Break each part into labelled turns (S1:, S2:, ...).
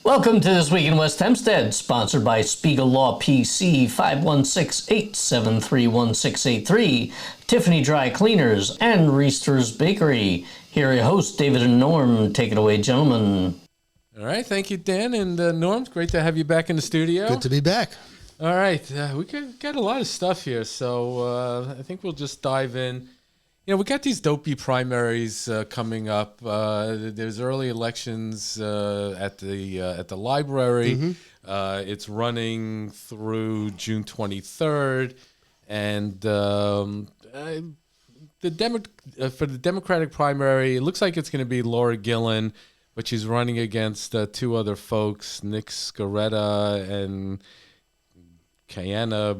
S1: Welcome to This Week in West Hempstead, sponsored by Spiegel Law PC, 516-873-1683, Tiffany Dry Cleaners, and Reister's Bakery. Here are your hosts, David and Norm. Take it away, gentlemen.
S2: All right. Thank you, Dan and Norm. Great to have you back in the studio.
S3: Good to be back.
S2: All right. We got a lot of stuff here, so I think we'll just dive in. You know, we got these dopey primaries coming up. There's early elections at the library. Mm-hmm. It's running through June 23rd, and for the Democratic primary, it looks like it's going to be Laura Gillen, but she's running against two other folks, Nick Scaretta and Kiana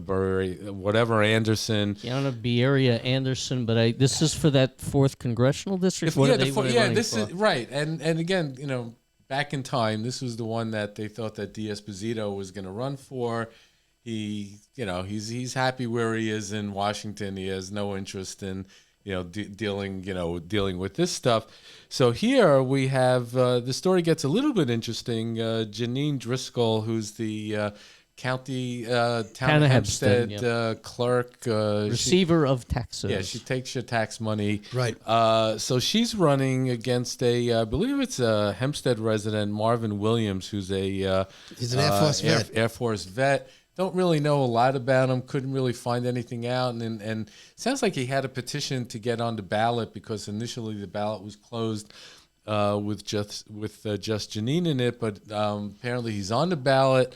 S2: Anderson.
S1: Kiana Bieria Anderson, but this is for that 4th congressional district.
S2: This is right. And again, you know, back in time, this was the one that they thought that D'Esposito was going to run for. He's happy where he is in Washington. He has no interest in dealing with this stuff. So here we have the story gets a little bit interesting. Janine Driscoll, who's the Town of Hempstead clerk,
S1: receiver of taxes.
S2: Yeah, she takes your tax money.
S3: Right.
S2: So she's running against I believe it's a Hempstead resident, Marvin Williams, who's he's
S3: an Air Force vet.
S2: Air Force vet. Don't really know a lot about him. Couldn't really find anything out, and sounds like he had a petition to get on the ballot because initially the ballot was closed with just Janine in it, but apparently he's on the ballot.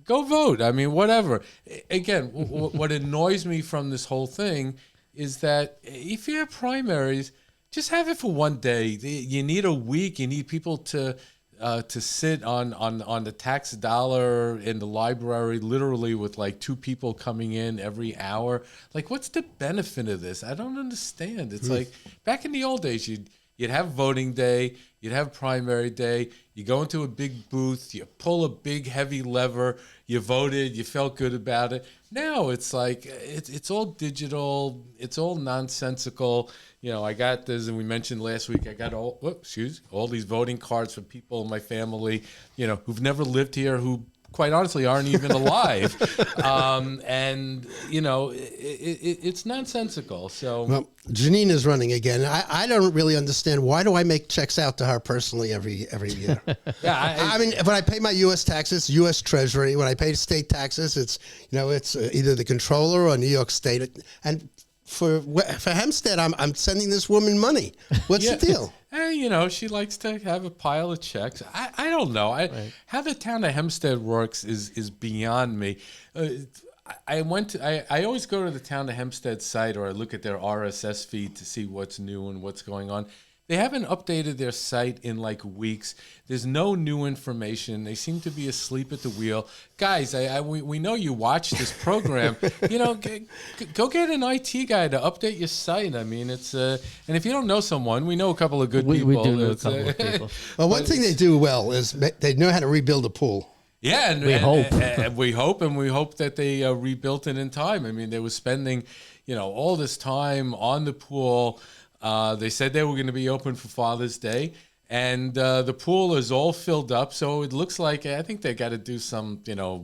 S2: Go vote. I mean, whatever. Again, what annoys me from this whole thing is that if you have primaries, just have it for one day. You need a week. You need people to sit on the tax dollar in the library, literally with like 2 people coming in every hour. Like, what's the benefit of this? I don't understand. It's like back in the old days, you'd have voting day, you'd have primary day, you go into a big booth, you pull a big heavy lever, you voted, you felt good about it. Now it's like it's all digital, it's all nonsensical. You know, I got this, and we mentioned last week, I got all these voting cards for people in my family, who've never lived here, who quite honestly aren't even alive. It's nonsensical. So,
S3: well, Janine is running again. I don't really understand, why do I make checks out to her personally every year?
S2: Yeah,
S3: I mean, when I pay my U.S. taxes, U.S. Treasury, when I pay state taxes, it's either the controller or New York State. And for Hempstead, I'm sending this woman money. What's the deal?
S2: She likes to have a pile of checks. I don't know. How the town of Hempstead works is beyond me. I always go to the town of Hempstead site, or I look at their RSS feed to see what's new and what's going on. They haven't updated their site in like weeks. There's no new information. They seem to be asleep at the wheel. Guys, we know you watch this program. Go get an IT guy to update your site. I mean, it's and if you don't know someone, we know a couple of good people.
S1: We do know a couple of people.
S3: Well, one thing they do well is they know how to rebuild a pool.
S2: Yeah, and
S1: we hope.
S2: And we hope that they rebuilt it in time. I mean, they were spending, all this time on the pool. They said they were going to be open for Father's Day, and the pool is all filled up. So it looks like, I think they got to do some,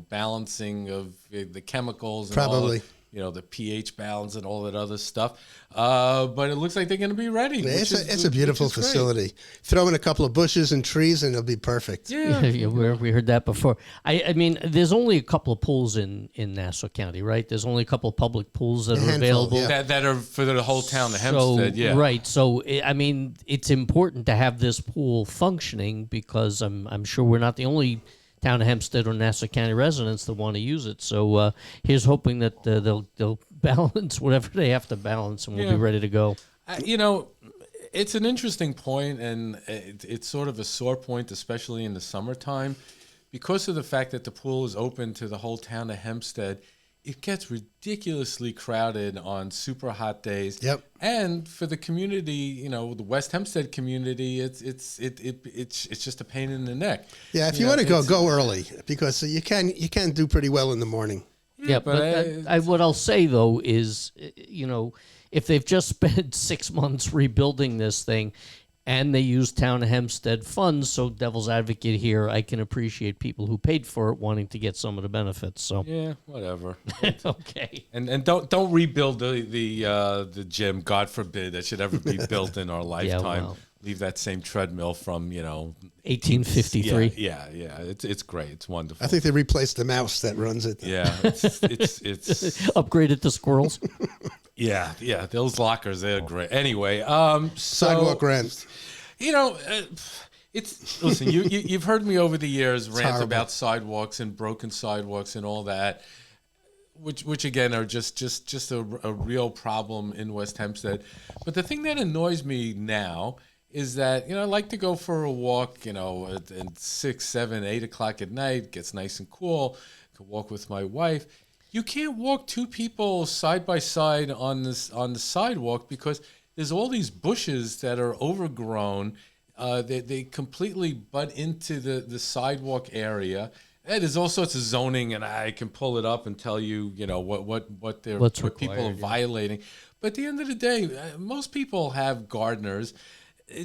S2: balancing of the chemicals. And
S3: probably.
S2: The pH balance and all that other stuff. But it looks like they're going to be ready.
S3: Yeah, it's a beautiful facility. Throw in a couple of bushes and trees, and it'll be perfect.
S2: Yeah,
S1: we heard that before. I mean, there's only a couple of pools in Nassau County, right? There's only a couple of public pools that are available.
S3: Yeah.
S2: That are for the whole town of Hempstead, yeah.
S1: Right. So, I mean, it's important to have this pool functioning because I'm sure we're not the only town of Hempstead or Nassau County residents that want to use it. So here's hoping that they'll balance whatever they have to balance, and we'll be ready to go.
S2: It's an interesting point, and it's sort of a sore point, especially in the summertime, because of the fact that the pool is open to the whole town of Hempstead. It gets ridiculously crowded on super hot days.
S3: Yep.
S2: And for the community, the West Hempstead community, it's just a pain in the neck.
S3: Yeah, if you want to go early, because you can do pretty well in the morning.
S1: Yeah, but what I'll say though is, if they've just spent 6 months rebuilding this thing, and they use town of Hempstead funds. So devil's advocate here, I can appreciate people who paid for it wanting to get some of the benefits. So
S2: Yeah, whatever.
S1: okay.
S2: And don't rebuild the gym. God forbid that should ever be built in our lifetime.
S1: well.
S2: Leave that same treadmill from
S1: 1853.
S2: Yeah. It's great. It's wonderful.
S3: I think they replaced the mouse that runs it.
S2: Yeah, it's
S1: Upgraded to squirrels.
S2: yeah. Those lockers, they're great. Anyway,
S3: Sidewalk rants.
S2: It's listen. You've heard me over the years rant
S3: horrible.
S2: about sidewalks and broken sidewalks and all that, which again are just a real problem in West Hempstead. But the thing that annoys me now is that I like to go for a walk, at 6, 7, 8 o'clock at night. Gets nice and cool. Could walk with my wife. You can't walk two people side by side on the sidewalk because there's all these bushes that are overgrown. They completely butt into the sidewalk area. And there's all sorts of zoning, and I can pull it up and tell you, what people are violating. But at the end of the day, most people have gardeners.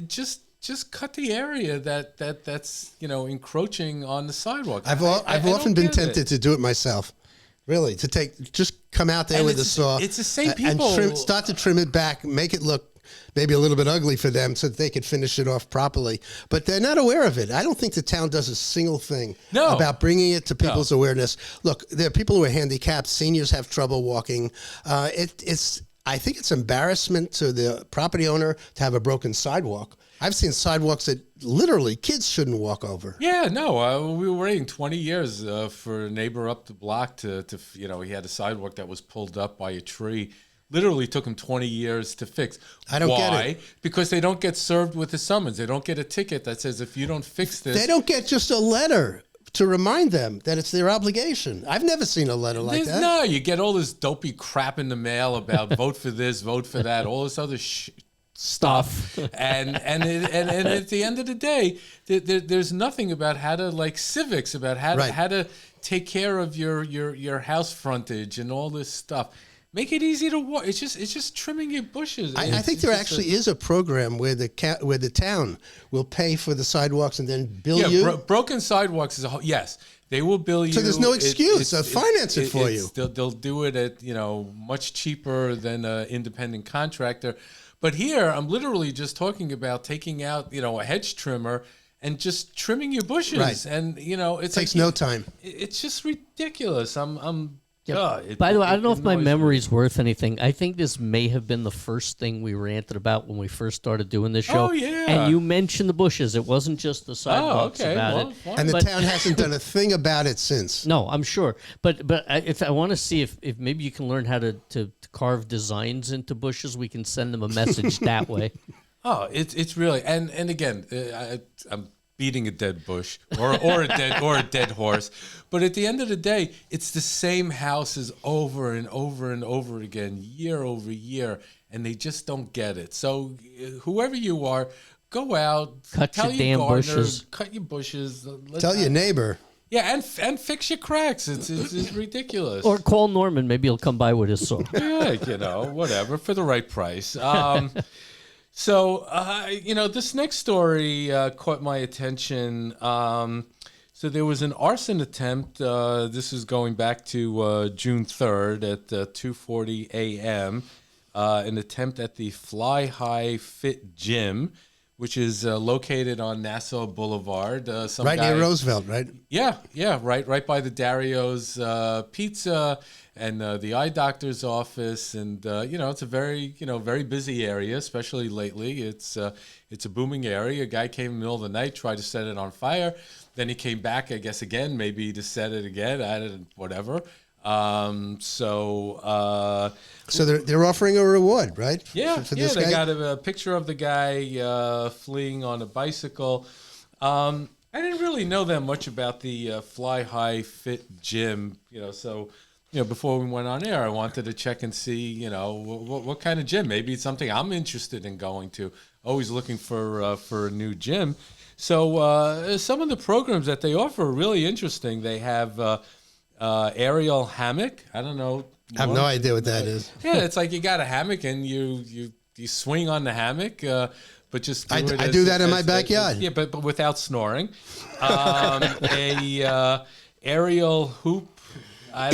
S2: Just cut the area that's encroaching on the sidewalk.
S3: I've
S2: I
S3: often
S2: don't
S3: been
S2: get
S3: tempted
S2: it.
S3: to do it myself. Really, to just come out there
S2: And
S3: with a saw.
S2: it's the same
S3: and
S2: people.
S3: start to trim it back, make it look maybe a little bit ugly for them so that they could finish it off properly. But they're not aware of it. I don't think the town does a single thing about bringing it to people's awareness. Look, there are people who are handicapped. Seniors have trouble walking. I think it's embarrassment to the property owner to have a broken sidewalk. I've seen sidewalks that literally kids shouldn't walk over.
S2: Yeah, no, we were waiting 20 years for a neighbor up the block to he had a sidewalk that was pulled up by a tree. Literally took him 20 years to fix.
S3: I don't get it.
S2: Because they don't get served with a summons. They don't get a ticket that says if you don't fix this.
S3: They don't get just a letter to remind them that it's their obligation. I've never seen a letter like that.
S2: No, you get all this dopey crap in the mail about vote for this, vote for that, all this other stuff. and at the end of the day, there's nothing about how to civics, about how to take care of your house frontage and all this stuff. Make it easy to walk. It's just trimming your bushes.
S3: I think there actually is a program where the town will pay for the sidewalks and then bill you.
S2: Broken sidewalks is yes. They will bill you.
S3: So there's no excuse. They'll finance it for you.
S2: They'll do it at much cheaper than an independent contractor. But here I'm literally just talking about taking out a hedge trimmer and just trimming your bushes.
S3: Right.
S2: And it
S3: takes no time.
S2: It's just ridiculous.
S1: Yep. By the way, I don't know if my memory's worth anything. I think this may have been the first thing we ranted about when we first started doing this show.
S2: Oh, yeah.
S1: And you mentioned the bushes. It wasn't just the sidewalks about it.
S2: Fine.
S3: And the town hasn't done a thing about it since.
S1: No, I'm sure. But if I want to see if maybe you can learn how to carve designs into bushes, we can send them a message that way.
S2: Oh, it's really and again, I'm beating a dead bush or a dead horse, but at the end of the day, it's the same houses over and over and over again, year over year, and they just don't get it. So whoever you are, go out,
S1: cut your damn bushes,
S2: cut your bushes,
S3: tell your neighbor.
S2: Yeah, and fix your cracks. It's ridiculous.
S1: Or call Norman. Maybe he'll come by with his saw.
S2: Yeah, whatever for the right price. So, this next story caught my attention. So there was an arson attempt. This is going back to June 3rd at 2:40 a.m. An attempt at the Fly High Fit Gym, which is located on Nassau Boulevard.
S3: Near Roosevelt, right?
S2: Yeah, right by the Dario's Pizza and the eye doctor's office, and it's a very very busy area, especially lately. It's a booming area. A guy came in the middle of the night, tried to set it on fire. Then he came back, I guess again, maybe to set it again. Whatever. So
S3: they're offering a reward, right?
S2: Yeah,
S3: for this
S2: they
S3: guy?
S2: got a picture of the guy fleeing on a bicycle. I didn't really know that much about the Fly High Fit Gym, so before we went on air, I wanted to check and see, what kind of gym. Maybe it's something I'm interested in going to. Always looking for a new gym. So some of the programs that they offer are really interesting. They have aerial hammock. I don't know.
S3: I have no idea what that is.
S2: Yeah, it's like you got a hammock and you swing on the hammock. but just
S3: I do that in my backyard.
S2: Yeah, but without snoring. Aerial hoop. I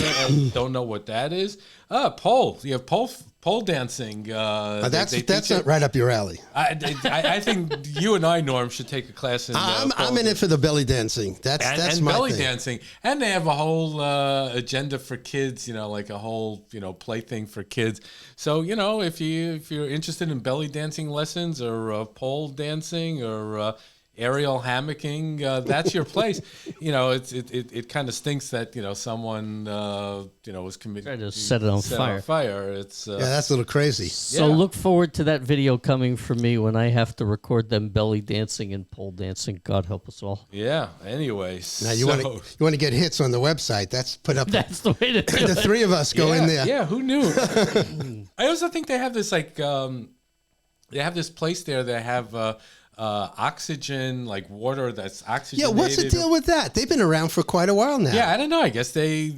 S2: don't know what that is. Pole. You have pole dancing.
S3: That's not right up your alley.
S2: I think you and I, Norm, should take a class in.
S3: I'm in it for the belly dancing. That's my
S2: belly
S3: thing.
S2: dancing, and they have a whole agenda for kids. Like a whole plaything for kids. So if you're interested in belly dancing lessons or pole dancing or aerial hammocking, that's your place. It kind of stinks that someone was committed
S1: Tried to set it on fire.
S2: It's
S3: that's a little crazy.
S1: So look forward to that video coming from me when I have to record them belly dancing and pole dancing. God help us all.
S2: Yeah. Anyways,
S3: Now you want to get hits on the website. That's put up.
S1: That's the way to do
S3: The
S1: it.
S3: three of us go in there.
S2: Yeah. Who knew? I also think they have this they have this place there that have. Oxygen, like water that's oxygenated.
S3: Yeah, what's the deal with that? They've been around for quite a while now.
S2: Yeah, I don't know. I guess they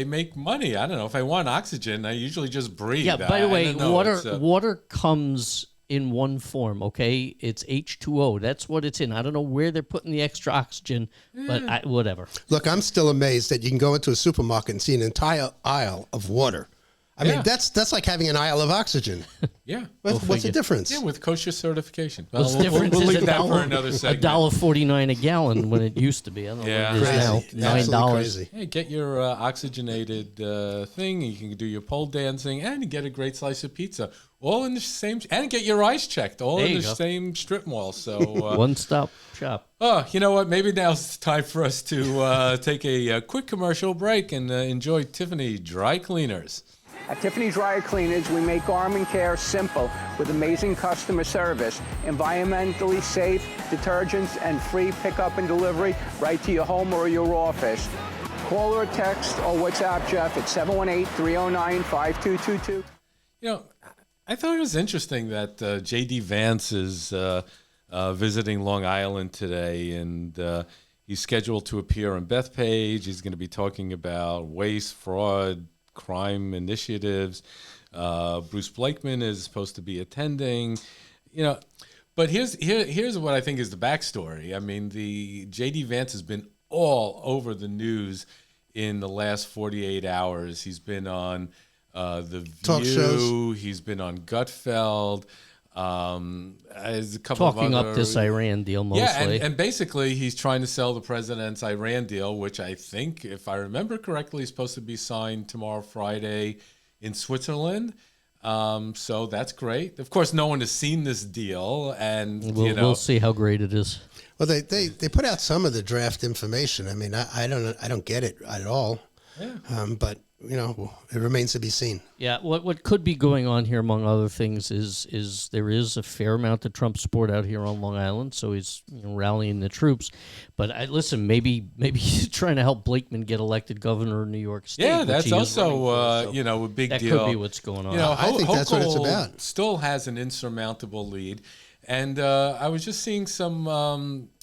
S2: make money. I don't know. If I want oxygen, I usually just breathe.
S1: Yeah, by the way, water comes in one form, okay? It's H2O. That's what it's in. I don't know where they're putting the extra oxygen, but whatever. Look,
S3: I'm still amazed that you can go into a supermarket and see an entire aisle of water. I mean, that's like having an aisle of oxygen.
S2: Yeah.
S3: What's the difference?
S2: Yeah, with kosher certification.
S1: What's the difference?
S2: We'll leave that for another segment.
S1: $1.49 a gallon when it used to be. I don't know what it is now. $9.
S3: Crazy.
S2: Hey, get your oxygenated thing. You can do your pole dancing and get a great slice of pizza. All in the same, and get your eyes checked. All in the same strip mall. So
S1: one-stop shop.
S2: Oh, you know what? Maybe now's the time for us to take a quick commercial break and enjoy Tiffany Dry Cleaners.
S4: At Tiffany Dry Cleaners, we make garment care simple with amazing customer service, environmentally safe detergents, and free pickup and delivery right to your home or your office. Call or text or WhatsApp Jeff at 718-309-5222.
S2: I thought it was interesting that JD Vance is visiting Long Island today, and he's scheduled to appear on Bethpage. He's going to be talking about waste, fraud, crime initiatives. Bruce Blakeman is supposed to be attending, but here's what I think is the backstory. I mean, the JD Vance has been all over the news in the last 48 hours. He's been on The
S3: Talk
S2: View.
S3: shows.
S2: He's been on Gutfeld. There's a couple
S1: Talking
S2: of other,
S1: up this Iran deal mostly.
S2: Yeah, and basically he's trying to sell the president's Iran deal, which I think, if I remember correctly, is supposed to be signed tomorrow, Friday, in Switzerland. So that's great. Of course, no one has seen this deal, and
S1: we'll see how great it is.
S3: Well, they put out some of the draft information. I mean, I don't get it at all.
S2: Yeah.
S3: But it remains to be seen.
S1: Yeah, what could be going on here, among other things, is there is a fair amount of Trump support out here on Long Island, so he's rallying the troops. But listen, maybe he's trying to help Blakeman get elected governor of New York State.
S2: Yeah, that's also a big
S1: that
S2: deal.
S1: That could be what's going on.
S3: I think that's what it's about.
S2: Still has an insurmountable lead, and I was just seeing some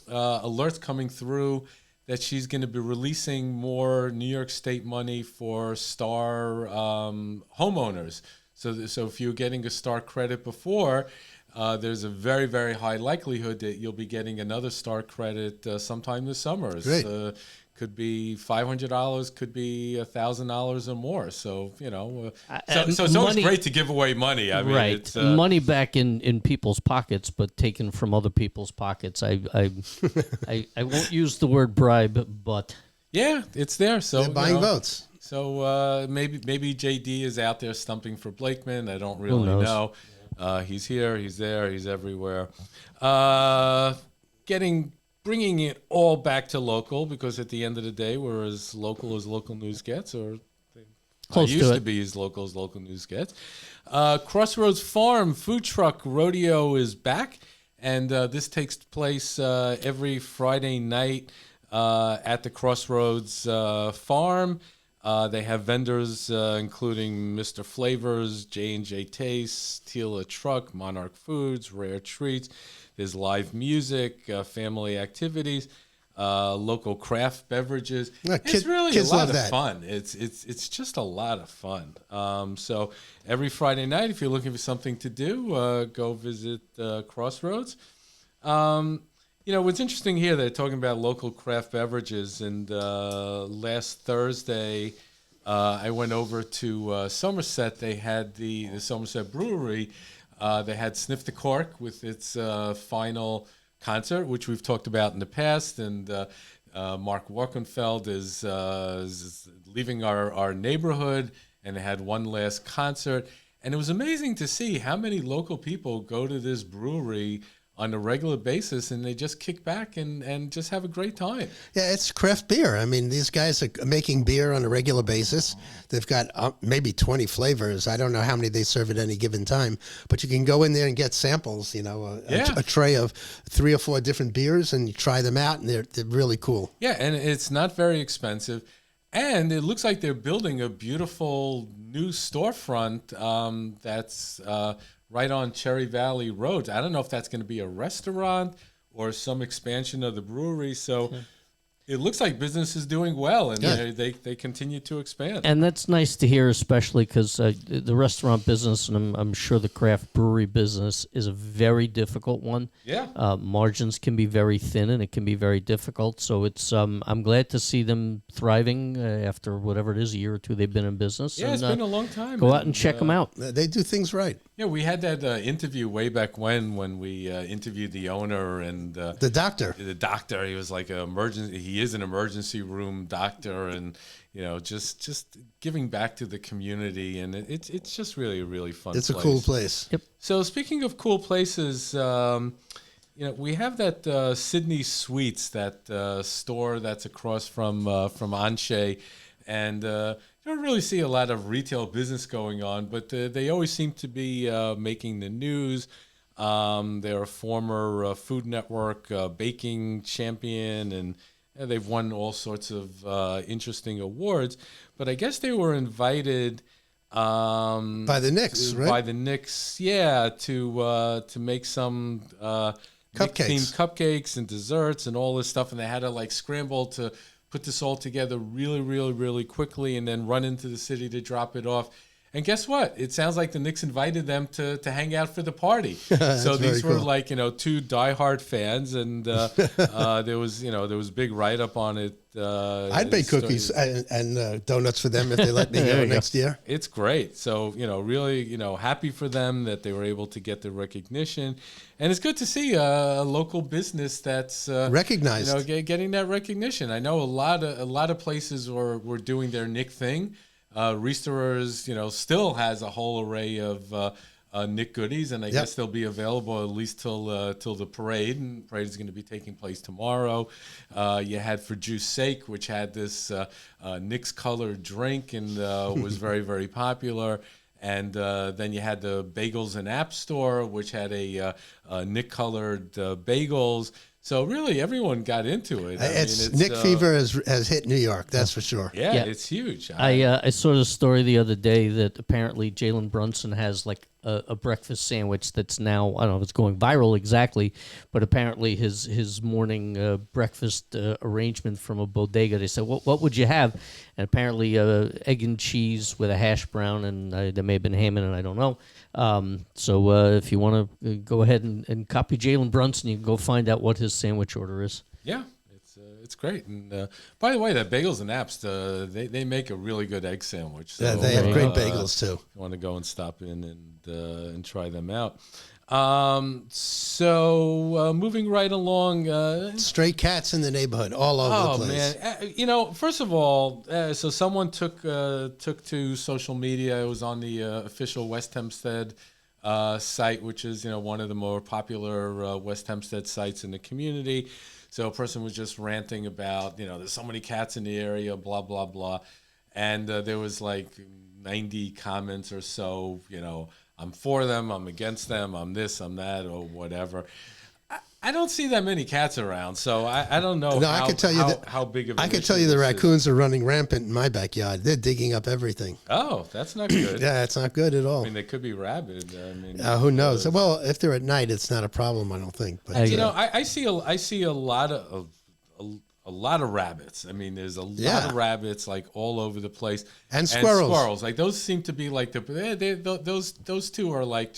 S2: alerts coming through that she's going to be releasing more New York State money for star homeowners. So if you're getting a star credit before, there's a very, very high likelihood that you'll be getting another star credit sometime this summer.
S3: Great.
S2: Could be $500, could be $1,000 or more. So so it's always great to give away money. I mean,
S1: right,
S2: it's,
S1: money back in people's pockets, but taken from other people's pockets. I won't use the word bribe, but
S2: yeah, it's there. So
S3: they're buying votes.
S2: So maybe JD is out there stumping for Blakeman. I don't really know. He's here. He's there. He's everywhere. Bringing it all back to local, because at the end of the day, we're as local news gets, or
S1: close
S2: used
S1: to
S2: to be as local news gets. Crossroads Farm Food Truck Rodeo is back, and this takes place every Friday night at the Crossroads Farm. They have vendors including Mr. Flavors, J&J Taste, Tila Truck, Monarch Foods, Rare Treats. There's live music, family activities. local craft beverages.
S3: Yeah,
S2: It's really a
S3: kids
S2: lot
S3: love
S2: of
S3: that.
S2: fun. It's just a lot of fun. So every Friday night, if you're looking for something to do, go visit Crossroads. What's interesting here, they're talking about local craft beverages, and last Thursday, I went over to Somerset. They had the Somerset Brewery. They had Sniff the Cork with its final concert, which we've talked about in the past, and Mark Walkenfeld is leaving our neighborhood, and they had one last concert. And it was amazing to see how many local people go to this brewery on a regular basis, and they just kick back and just have a great time.
S3: Yeah, it's craft beer. I mean, these guys are making beer on a regular basis. They've got maybe 20 flavors. I don't know how many they serve at any given time, but you can go in there and get samples, a tray of 3 or 4 different beers, and you try them out, and they're really cool.
S2: Yeah, and it's not very expensive. And it looks like they're building a beautiful new storefront that's right on Cherry Valley Road. I don't know if that's going to be a restaurant or some expansion of the brewery. So it looks like business is doing well, and they continue to expand.
S1: And that's nice to hear, especially because the restaurant business, and I'm sure the craft brewery business, is a very difficult one.
S2: Yeah.
S1: Margins can be very thin, and it can be very difficult. So it's I'm glad to see them thriving after whatever it is, a year or two they've been in business.
S2: Yeah, it's been a long time.
S1: Go out and check them out.
S3: They do things right.
S2: Yeah, we had that interview way back when we interviewed the owner and
S3: The doctor.
S2: The doctor, he was like he is an emergency room doctor, and just giving back to the community, and it's just really a really fun
S3: It's
S2: place.
S3: a cool place.
S1: Yep.
S2: So speaking of cool places, we have that Sydney Sweets, that store that's across from Anshe, and you don't really see a lot of retail business going on, but they always seem to be making the news. They're a former Food Network baking champion, and they've won all sorts of interesting awards. But I guess they were invited
S3: By the Knicks, right?
S2: By the Knicks, yeah, to make some
S3: Cupcakes.
S2: themed cupcakes and desserts and all this stuff, and they had to scramble to put this all together really, really, really quickly, and then run into the city to drop it off. And guess what? It sounds like the Knicks invited them to hang out for the party. So these were
S3: cool.
S2: 2 diehard fans, and there was big write up on it.
S3: I'd bake cookies and donuts for them if they let me go next year.
S2: It's great. So, really, happy for them that they were able to get the recognition. And it's good to see a local business that's
S3: recognized.
S2: Getting that recognition. I know a lot of places were doing their Nick thing. Reesterers, still has a whole array of Nick goodies, and I guess they'll be available at least till the parade. And the parade is going to be taking place tomorrow. You had For Juice Sake, which had this Nick's colored drink and was very, very popular. And then you had the Bagels and App Store, which had a Nick colored bagels. So really, everyone got into it.
S3: It's Nick fever has hit New York, that's for sure.
S2: Yeah, it's huge.
S1: I saw the story the other day that apparently Jalen Brunson has a breakfast sandwich that's now, I don't know if it's going viral exactly, but apparently his morning breakfast arrangement from a bodega, they said, what would you have? And apparently egg and cheese with a hash brown, and there may have been ham in it, I don't know. So if you want to go ahead and copy Jalen Brunson, you can go find out what his sandwich order is.
S2: Yeah, it's great. And by the way, that Bagels and Apps, they make a really good egg sandwich. So,
S3: Yeah, they have great bagels too.
S2: If you want to go and stop in and try them out. So moving right along.
S3: Stray cats in the neighborhood all over the place.
S2: Oh man, first of all, so someone took to social media. It was on the official West Hempstead site, which is one of the more popular West Hempstead sites in the community. So a person was just ranting about there's so many cats in the area, blah blah blah, and there was 90 comments or so. I'm for them, I'm against them, I'm this, I'm that, or whatever. I don't see that many cats around, so I don't know
S3: I can tell you
S2: how big of an
S3: I can
S2: issue
S3: tell you the
S2: this
S3: raccoons
S2: is.
S3: are running rampant in my backyard. They're digging up everything.
S2: Oh, that's not good.
S3: Yeah, it's not good at all.
S2: I mean, they could be rabid.
S3: Who knows? Well, if they're at night, it's not a problem, I don't think. But
S2: I see a lot of a lot of rabbits. I mean, there's a
S3: Yeah.
S2: lot of rabbits like all over the place,
S3: And squirrels.
S2: Like those seem to be like those two are like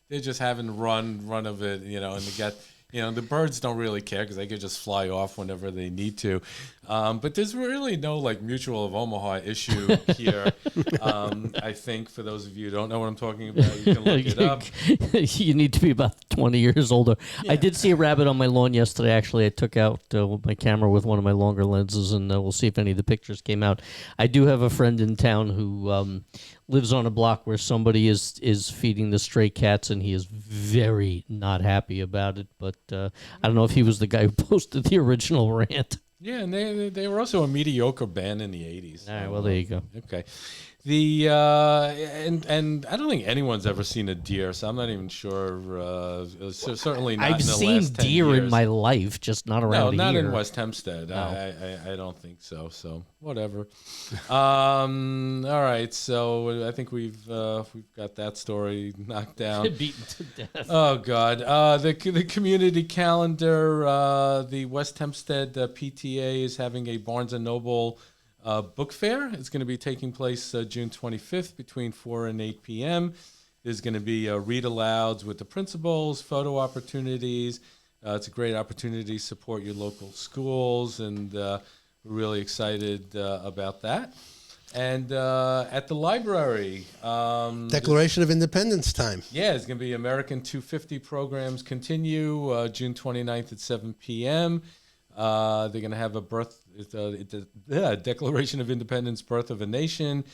S2: they're just having run of it, you know, and they get. You know, the birds don't really care because they could just fly off whenever they need to. But there's really no, like, Mutual of Omaha issue here. I think for those of you who don't know what I'm talking about, you can look it up.
S1: You need to be about 20 years older. I did see a rabbit on my lawn yesterday. Actually, I took out my camera with one of my longer lenses, and we'll see if any of the pictures came out. I do have a friend in town who lives on a block where somebody is feeding the stray cats, and he is very not happy about it. But I don't know if he was the guy who posted the original rant.
S2: Yeah, and they were also a mediocre band in the 80s.
S1: All right, well, there you go.
S2: Okay. The and I don't think anyone's ever seen a deer, so I'm not even sure. Certainly not.
S1: I've
S2: in the
S1: seen
S2: last 10
S1: deer
S2: years.
S1: in my life, just not around
S2: No, not
S1: here.
S2: in West Hempstead.
S1: No.
S2: I don't think so. So whatever. All right. So I think we've got that story knocked down.
S1: Beaten to death.
S2: Oh God. The community calendar. The West Hempstead PTA is having a Barnes and Noble book fair. It's going to be taking place June 25th between 4 and 8 p.m. There's going to be read-alouds with the principals, photo opportunities. It's a great opportunity to support your local schools, and we're really excited about that. And at the library...
S3: Declaration of Independence time.
S2: Yeah, it's going to be American 250 programs continue June 29th at 7 p.m. They're going to have a Declaration of Independence, Birth of a Nation,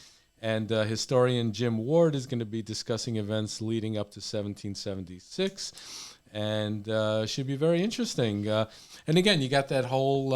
S2: and historian Jim Ward is going to be discussing events leading up to 1776, and should be very interesting. And again, you got that whole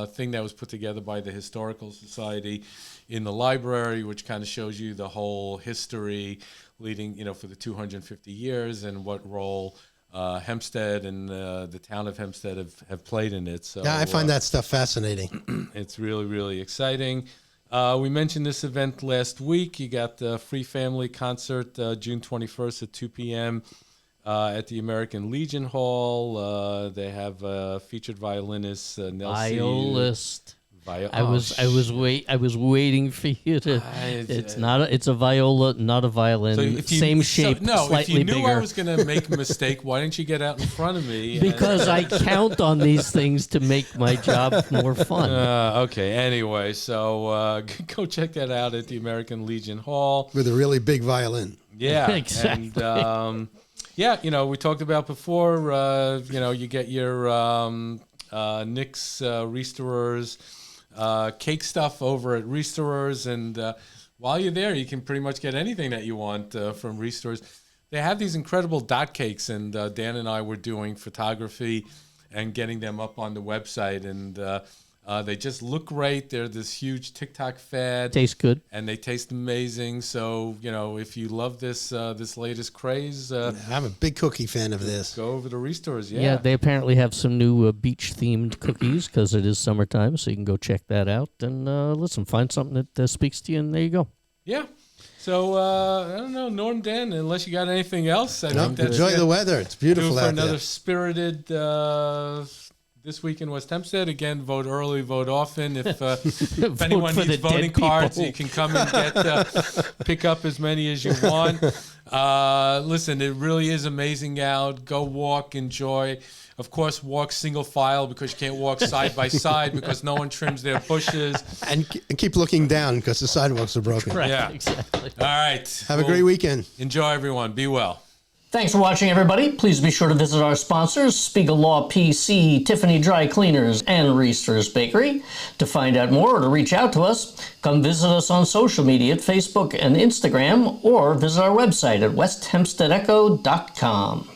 S2: thing that was put together by the Historical Society in the library, which kind of shows you the whole history leading, for the 250 years and what role Hempstead and the town of Hempstead have played in it. So
S3: Yeah, I find that stuff fascinating.
S2: it's really, really exciting. We mentioned this event last week. You got the Free Family Concert June 21st at 2 p.m. At the American Legion Hall. They have featured violinist Nelsie.
S1: Violist. I was waiting for you to. It's a viola, not a violin. Same shape, slightly
S2: if you knew
S1: bigger.
S2: I was going to make a mistake, why didn't you get out in front of me?
S1: Because I count on these things to make my job more fun.
S2: Okay. Anyway, so go check that out at the American Legion Hall.
S3: With a really big violin.
S2: Yeah,
S1: Exactly.
S2: And we talked about before. You get your Knicks restorers. Cake stuff over at Restorers, and while you're there, you can pretty much get anything that you want from Restorers. They have these incredible dot cakes, and Dan and I were doing photography and getting them up on the website, and they just look great. They're this huge TikTok fad.
S1: Tastes good.
S2: And they taste amazing. So, if you love this latest craze,
S3: I'm a big cookie fan of this.
S2: go over to Restorers.
S1: Yeah, they apparently have some new beach-themed cookies because it is summertime, so you can go check that out. And listen, find something that speaks to you, and there you go.
S2: Yeah. So, I don't know, Norm, Dan, unless you got anything else. I think that's
S3: Enjoy
S2: it.
S3: the weather. It's beautiful
S2: for
S3: out
S2: another
S3: there.
S2: spirited this week in West Hempstead. Again, vote early, vote often. If anyone
S1: for
S2: needs
S1: the
S2: voting
S1: dead
S2: cards,
S1: people.
S2: you can come and pick up as many as you want. Listen, it really is amazing out. Go walk, enjoy. Of course, walk single file because you can't walk side by side because no one trims their bushes.
S3: And keep looking down because the sidewalks are broken.
S1: Right,
S2: Yeah.
S1: exactly.
S2: All right.
S3: Have a great weekend.
S2: Enjoy, everyone. Be well.
S1: Thanks for watching, everybody. Please be sure to visit our sponsors, Spiegel Law PC, Tiffany Dry Cleaners, and Reester's Bakery. To find out more or to reach out to us, come visit us on social media at Facebook and Instagram, or visit our website at westhempsteadecho.com.